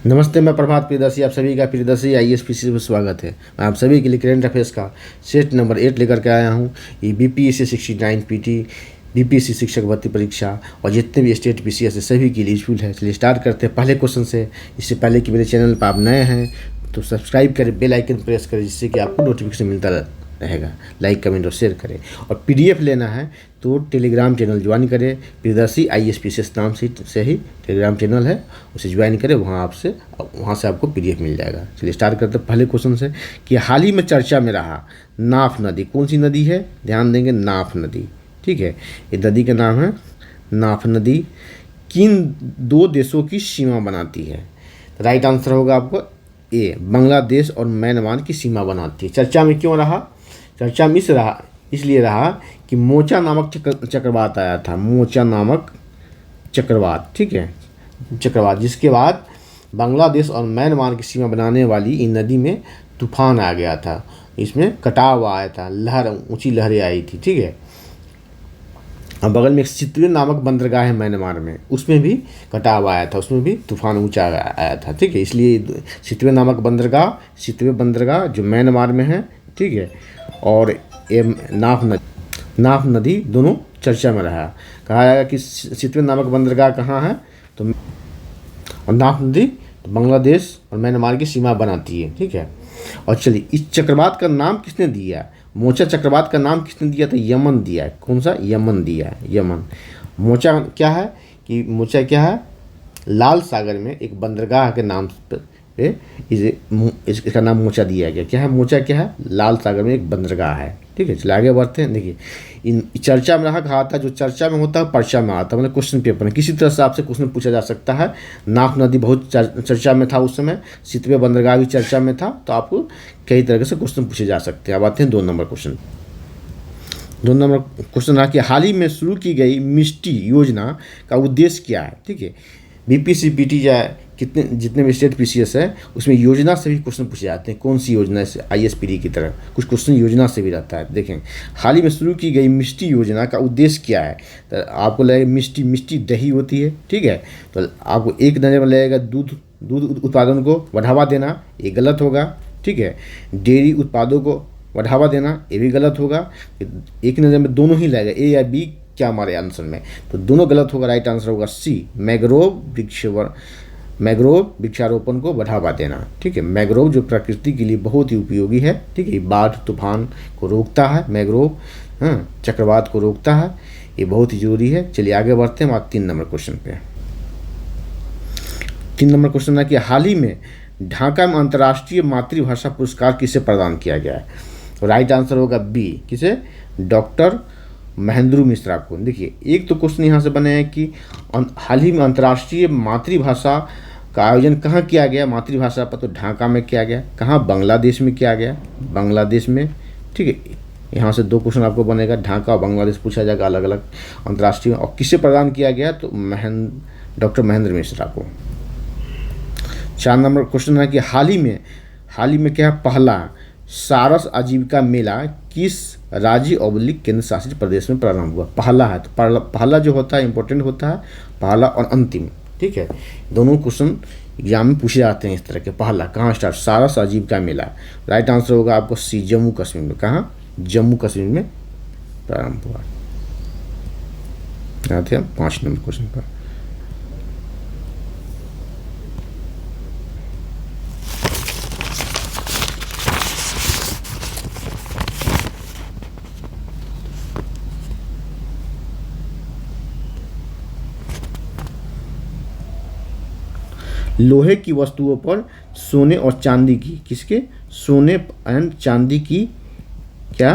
नमस्ते, मैं प्रभात प्रियदर्शी, आप सभी का प्रियदर्शी IAS में स्वागत है। मैं आप सभी के लिए करंट अफेयर्स का सेट नंबर 8 लेकर के आया हूँ। ये BPSC 69 PT, BPSC शिक्षक भर्ती परीक्षा और जितने भी स्टेट PCS है सभी के लिए यूजफुल है। चलिए स्टार्ट करते हैं पहले क्वेश्चन से। इससे पहले कि मेरे चैनल पर आप नए हैं तो सब्सक्राइब करें, बेल आइकन प्रेस करें, जिससे कि आपको नोटिफिकेशन मिलता रहेगा। लाइक, कमेंट और शेयर करें। और PDF लेना है तो टेलीग्राम चैनल ज्वाइन करें। प्रियदर्शी IAS नाम से ही टेलीग्राम चैनल है, उसे ज्वाइन करें। वहाँ से आपको PDF मिल जाएगा। चलिए स्टार्ट करते हैं पहले क्वेश्चन से कि हाल ही में चर्चा में रहा नाफ नदी कौन सी नदी है? ध्यान देंगे, नाफ नदी। ठीक है, ये नदी का नाम है नाफ नदी। किन दो देशों की सीमा बनाती है? राइट आंसर होगा आपको ए, बांग्लादेश और म्यांमार की सीमा बनाती है। चर्चा में क्यों रहा? चर्चा में इसलिए रहा कि मोचा नामक चक्रवात आया था। मोचा नामक चक्रवात, ठीक है, चक्रवात, जिसके बाद बांग्लादेश और म्यांमार की सीमा बनाने वाली इन नदी में तूफान आ गया था। इसमें कटाव आया था, ऊंची लहरें आई थी। ठीक है, और बगल में एक सितवे नामक बंदरगाह है म्यांमार में, उसमें भी कटाव आया था, उसमें भी तूफान ऊंचा आया था। ठीक है, इसलिए सितवे बंदरगाह जो म्यांमार में है, ठीक है, और ये नाफ नदी दोनों चर्चा में रहा। कहा जाएगा कि सितवे नामक बंदरगाह कहाँ है, तो और नाफ नदी तो बांग्लादेश और म्यांमार की सीमा बनाती है। ठीक है, और चलिए इस चक्रवात का नाम किसने दिया? मोचा चक्रवात का नाम किसने दिया था? यमन दिया है। कौन सा? यमन दिया है, यमन। मोचा क्या है? लाल सागर में एक बंदरगाह के नाम पे इसका नाम मोचा दिया गया। क्या है मोचा? क्या है? लाल सागर में एक बंदरगाह है। ठीक है, चलिए आगे बढ़ते हैं। देखिए, इन चर्चा में रहा कहा था, जो चर्चा में होता है पर्चा में आता है, मतलब क्वेश्चन पेपर में किसी तरह से आपसे क्वेश्चन पूछा जा सकता है। नाफ नदी बहुत चर्चा में था उस समय, सितवे बंदरगाह भी चर्चा में था, तो आपको कई तरह से क्वेश्चन पूछे जा सकते हैं। अब आते हैं 2 नंबर क्वेश्चन। 2 नंबर क्वेश्चन रहा कि हाल ही में शुरू की गई मिष्टी योजना का उद्देश्य क्या है? ठीक है, BPSC PT या जितने भी स्टेट PCS है उसमें योजना से भी क्वेश्चन पूछे जाते हैं। कौन सी योजना? से IAS PD की तरह कुछ क्वेश्चन योजना से भी रहता है। देखें, हाल ही में शुरू की गई मिष्टी योजना का उद्देश्य क्या है? तो आपको लगेगा मिष्टी दही होती है। ठीक है, तो आपको एक नज़र में लगेगा दूध उत्पादन को बढ़ावा देना, ये गलत होगा। ठीक है, डेयरी उत्पादों को बढ़ावा देना, ये भी गलत होगा। एक नज़र में दोनों ही लगेगा, A या B क्या हमारे आंसर में, तो दोनों गलत होगा। राइट आंसर होगा C, मैग्रोव वृक्षारोपण को बढ़ावा देना। ठीक है, मैग्रोव जो प्रकृति के लिए बहुत ही उपयोगी है। ठीक है, बाढ़ तूफान को रोकता है मैग्रोव, चक्रवात को रोकता है, ये बहुत ही जरूरी है। चलिए आगे बढ़ते हैं 3 नंबर क्वेश्चन पे। 3 नंबर क्वेश्चन है कि हाल ही में ढाका में अंतर्राष्ट्रीय मातृभाषा पुरस्कार किसे प्रदान किया गया है? तो राइट आंसर होगा B, किसे? डॉक्टर महेंद्रू मिश्रा को। देखिए, एक तो क्वेश्चन यहाँ से बने हैं कि हाल ही में अंतर्राष्ट्रीय मातृभाषा का आयोजन कहाँ किया गया? मातृभाषा पर तो ढाका में किया गया। कहाँ? बांग्लादेश में किया गया, बांग्लादेश में। ठीक है, यहाँ से 2 क्वेश्चन आपको बनेगा, ढाका और बांग्लादेश पूछा जाएगा अलग अलग अंतर्राष्ट्रीय। और किसे प्रदान किया गया? तो डॉक्टर महेंद्र मिश्रा को। 4 नंबर क्वेश्चन है कि हाल ही में क्या पहला सारस आजीविका मेला किस राज्य / केंद्र शासित प्रदेश में प्रारंभ हुआ? पहला है, तो पहला जो होता है इंपॉर्टेंट होता है, पहला और अंतिम। ठीक है, दोनों क्वेश्चन एग्जाम में पूछे जाते हैं इस तरह के। पहला कहाँ स्टार्ट? सारस आजीविका मेला। राइट आंसर होगा आपको C, जम्मू कश्मीर में। कहाँ? जम्मू कश्मीर में प्रारंभ हुआ। आते हैं 5 नंबर क्वेश्चन पर। लोहे की वस्तुओं पर सोने और चांदी की सोने एंड चांदी की क्या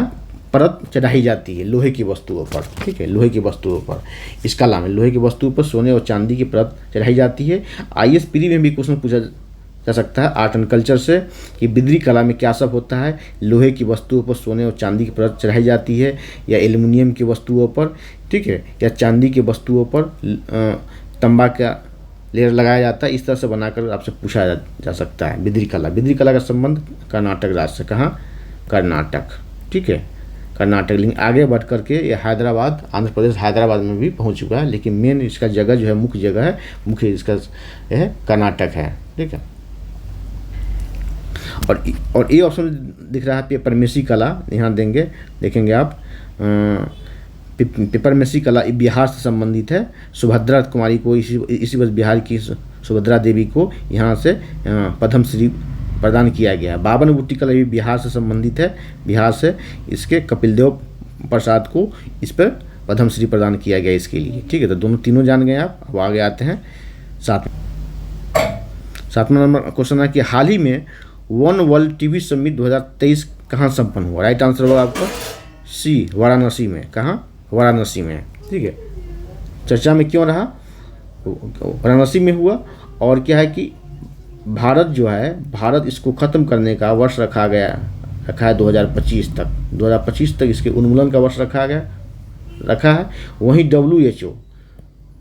परत चढ़ाई जाती है? लोहे की वस्तुओं पर। ठीक है, लोहे की वस्तुओं पर इसका नाम है, लोहे की वस्तुओं पर सोने और चांदी की परत चढ़ाई जाती है। IAS PD में भी क्वेश्चन पूछा जा सकता है आर्ट एंड कल्चर से कि बिद्री कला में क्या सब होता है? लोहे की वस्तुओं पर सोने और चांदी की परत चढ़ाई जाती है, या एल्युमिनियम की वस्तुओं पर, ठीक है, या चांदी की वस्तुओं पर तांबा का लेयर लगाया जाता है। इस तरह से बनाकर आपसे पूछा जा सकता है। बिद्री कला का संबंध कर्नाटक राज्य से। कहाँ? कर्नाटक। ठीक है, कर्नाटक। लेकिन आगे बढ़ करके ये हैदराबाद, आंध्र प्रदेश हैदराबाद में भी पहुंच चुका है, लेकिन मेन इसका जगह जो है, मुख्य जगह है, मुख्य इसका यह कर्नाटक है। ठीक है। और ये ऑप्शन दिख रहा है पेपरमेसी कला, यहाँ देंगे, देखेंगे आप पेपरमेसी कला बिहार से संबंधित है। सुभद्रा कुमारी को इसी वर्ष बिहार की सुभद्रा देवी को यहाँ से पद्मश्री प्रदान किया गया है। बावन बुट्टी कला भी बिहार से संबंधित है, बिहार से इसके कपिलदेव प्रसाद को इस पर पद्मश्री प्रदान किया गया इसके लिए। ठीक है, तो दोनों तीनों जान गए आप। अब आगे आते हैं सातवां नंबर क्वेश्चन है कि हाल ही में वन वर्ल्ड टीवी समिट 2023 कहाँ संपन्न हुआ। राइट आंसर होगा आपका सी, वाराणसी में। कहाँ? वाराणसी में। ठीक है, चर्चा में क्यों रहा? वाराणसी में हुआ। और क्या है कि भारत जो है, भारत इसको ख़त्म करने का वर्ष रखा है 2025 तक। 2025 तक इसके उन्मूलन का वर्ष रखा है। वहीं WHO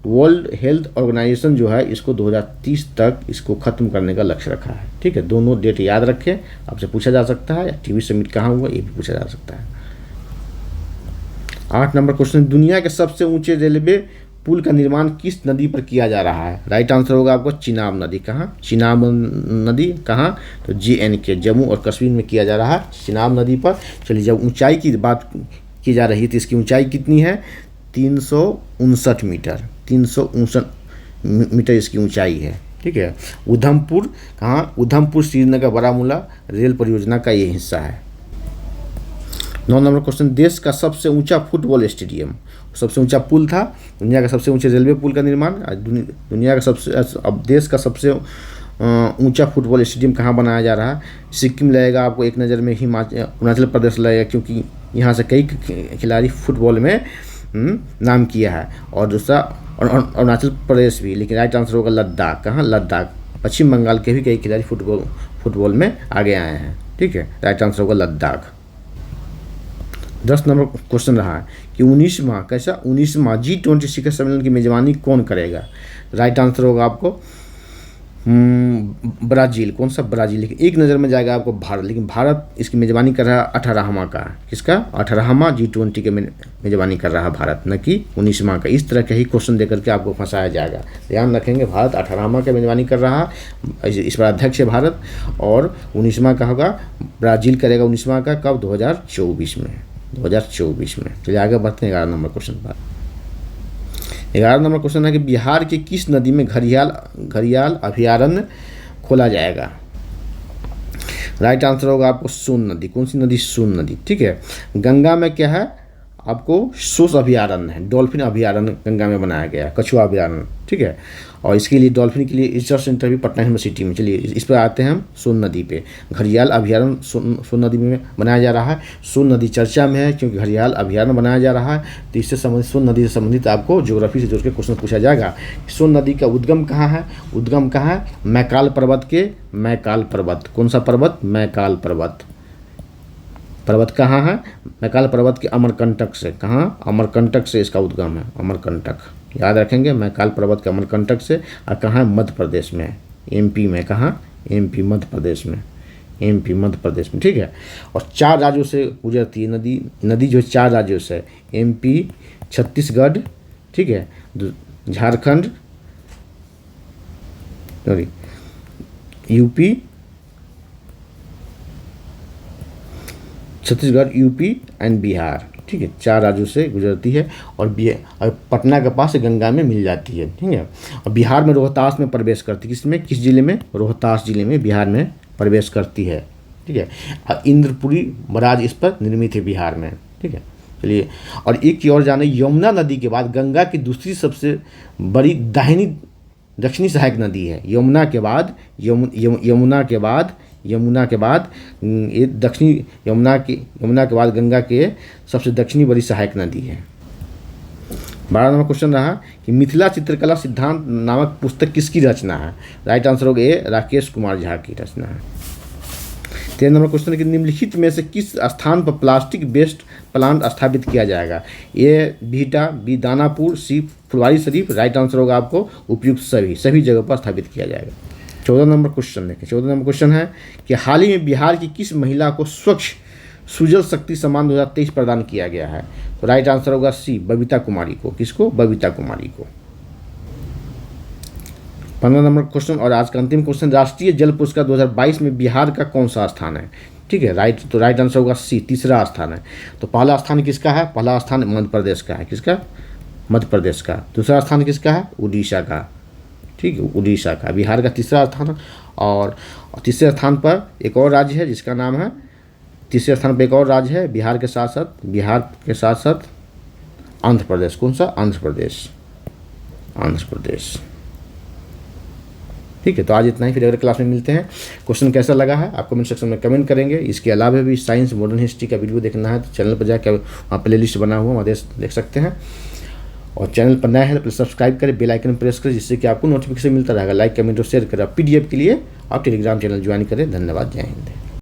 वर्ल्ड हेल्थ ऑर्गेनाइजेशन जो है इसको 2030 तक इसको ख़त्म करने का लक्ष्य रखा है। ठीक है, दोनों डेट याद रखें, आपसे पूछा जा सकता है। या टीवी समिट कहाँ हुआ ये भी पूछा जा सकता है। 8 नंबर क्वेश्चन, दुनिया के सबसे ऊंचे रेलवे पुल का निर्माण किस नदी पर किया जा रहा है। राइट आंसर होगा आपको चिनाब नदी। कहाँ? चिनाब नदी। कहाँ? तो JNK जम्मू और कश्मीर में किया जा रहा है, चिनाब नदी पर। चलिए, जब ऊंचाई की बात की जा रही है तो इसकी ऊंचाई कितनी है? 359 मीटर। 359 मीटर इसकी ऊंचाई है। ठीक है, उधमपुर। कहाँ? उधमपुर श्रीनगर बारामूला रेल परियोजना का ये हिस्सा है। 9 नंबर क्वेश्चन, देश का सबसे ऊंचा फुटबॉल स्टेडियम, सबसे ऊंचा पुल था, दुनिया का सबसे ऊंचे रेलवे पुल का निर्माण, दुनिया का सबसे, अब देश का सबसे ऊंचा फुटबॉल स्टेडियम कहाँ बनाया जा रहा है। सिक्किम लगेगा आपको एक नज़र में, अरुणाचल प्रदेश लगेगा, क्योंकि यहाँ से कई खिलाड़ी फुटबॉल में नाम किया है। और दूसरा अरुणाचल प्रदेश भी, लेकिन राइट आंसर होगा लद्दाख। कहाँ? लद्दाख। पश्चिम बंगाल के भी कई खिलाड़ी फुटबॉल में आगे आए हैं। ठीक है, राइट आंसर होगा लद्दाख। 10 नंबर क्वेश्चन रहा है कि 19वां G20 शिखर सम्मेलन की मेजबानी कौन करेगा। राइट आंसर होगा आपको ब्राज़ील। कौन सा? ब्राज़ील। लेकिन एक नज़र में जाएगा आपको भारत, लेकिन भारत इसकी मेजबानी कर रहा है 18वां का। किसका? 18वां G20 के मेजबानी कर रहा है भारत, न कि 19वां का। इस तरह के ही क्वेश्चन देकर के आपको फंसाया जाएगा। ध्यान रखेंगे, भारत 18वां का मेजबानी कर रहा है, इस बार अध्यक्ष है भारत। और 19वां का होगा ब्राज़ील करेगा। 19वां का कब? 2024 में। 2024 में। चलिए आगे बढ़ते हैं 11 नंबर क्वेश्चन पर। 11 नंबर क्वेश्चन है कि बिहार की किस नदी में घड़ियाल अभयारण्य खोला जाएगा। राइट आंसर होगा आपको सोन नदी। कौन सी नदी? सोन नदी। ठीक है, गंगा में क्या है आपको? सोस अभयारण्य है, डॉल्फिन अभयारण्य गंगा में बनाया गया, कछुआ अभयारण्य। ठीक है, और इसके लिए डॉल्फिन के लिए रिसर्च सेंटर भी पटना यूनिवर्सिटी में। चलिए इस पर आते हैं हम सोन नदी पे। घड़ियाल अभयारण्य सोन नदी में बनाया जा रहा है। सोन नदी चर्चा में है क्योंकि घड़ियाल अभयारण्य बनाया जा रहा है। तो इससे संबंधित, सोन नदी से संबंधित आपको ज्योग्राफी से जोड़ के क्वेश्चन पूछा जाएगा। सोन नदी का उद्गम कहाँ है? उद्गम कहाँ है? मैकाल पर्वत के, मैकाल पर्वत। कौन सा पर्वत? मैकाल पर्वत। पर्वत कहाँ है? मैकाल पर्वत के अमरकंटक से। कहाँ? अमरकंटक से इसका उद्गम है, अमरकंटक। याद रखेंगे, मैकाल पर्वत के अमरकंटक से। और कहाँ है? मध्य प्रदेश में, MP में। कहाँ? MP मध्य प्रदेश में, MP मध्य प्रदेश में। ठीक है, और 4 राज्यों से गुजरती है नदी जो 4 राज्यों से, MP, छत्तीसगढ़, ठीक है, Jharkhand, sorry UP, Chhattisgarh, UP and Bihar. ठीक है, 4 राज्यों से गुजरती है। और पटना के पास गंगा में मिल जाती है। ठीक है, और बिहार में रोहतास में प्रवेश करती है। किसमें? किस जिले में? रोहतास जिले में बिहार में प्रवेश करती है। ठीक है, इंद्रपुरी बराज इस पर निर्मित है बिहार में। ठीक है, चलिए, और एक की ओर जाने, यमुना नदी के बाद गंगा की दूसरी सबसे बड़ी दक्षिणी सहायक नदी है। यमुना के बाद ये दक्षिणी यमुना के बाद गंगा के सबसे दक्षिणी बड़ी सहायक नदी है। 12 नंबर क्वेश्चन रहा कि मिथिला चित्रकला सिद्धांत नामक पुस्तक किसकी रचना है। राइट आंसर होगा ए, राकेश कुमार झा की रचना है। 13 नंबर क्वेश्चन है कि निम्नलिखित में से किस स्थान पर प्लास्टिक बेस्ड प्लांट स्थापित किया जाएगा। ए बीटा, बी दानापुर, सी फुलवारी शरीफ। राइट आंसर होगा आपको उपयुक्त सभी जगह पर स्थापित किया जाएगा। 14 नंबर क्वेश्चन देखें। 14 नंबर क्वेश्चन है कि हाल ही में बिहार की किस महिला को स्वच्छ सुजल शक्ति सम्मान 2023 प्रदान किया गया है? तो राइट आंसर होगा सी, बबीता कुमारी को। किसको? बबीता कुमारी को। 15 नंबर क्वेश्चन और आज का अंतिम क्वेश्चन, राष्ट्रीय जल पुरस्कार 2022 में बिहार का कौन सा स्थान है? ठीक है, तो राइट आंसर होगा सी, तीसरा स्थान है। तो पहला स्थान किसका है? पहला स्थान मध्य प्रदेश का है। किसका? मध्य प्रदेश का। दूसरा स्थान किसका है? उड़ीसा का। ठीक है, उड़ीसा का। बिहार का तीसरा स्थान। और तीसरे स्थान पर एक और राज्य है जिसका नाम है, तीसरे स्थान पर एक और राज्य है बिहार के साथ साथ आंध्र प्रदेश। कौन सा? आंध्र प्रदेश। आंध्र प्रदेश। ठीक है, तो आज इतना ही, फिर अगले क्लास में मिलते हैं। क्वेश्चन कैसा लगा है आप कमेंट सेक्शन में कमेंट करेंगे। इसके अलावा भी साइंस मॉडर्न हिस्ट्री का वीडियो देखना है तो चैनल पर जाकर वहाँ प्ले लिस्ट बना हुआ वहाँ देख सकते हैं। और चैनल पर नया है तो सब्सक्राइब करें, बेल आइकन प्रेस करें, जिससे कि आपको नोटिफिकेशन मिलता रहेगा। लाइक कमेंट और शेयर करें। PDF के लिए आप टेलीग्राम चैनल ज्वाइन करें। धन्यवाद। जय हिंद।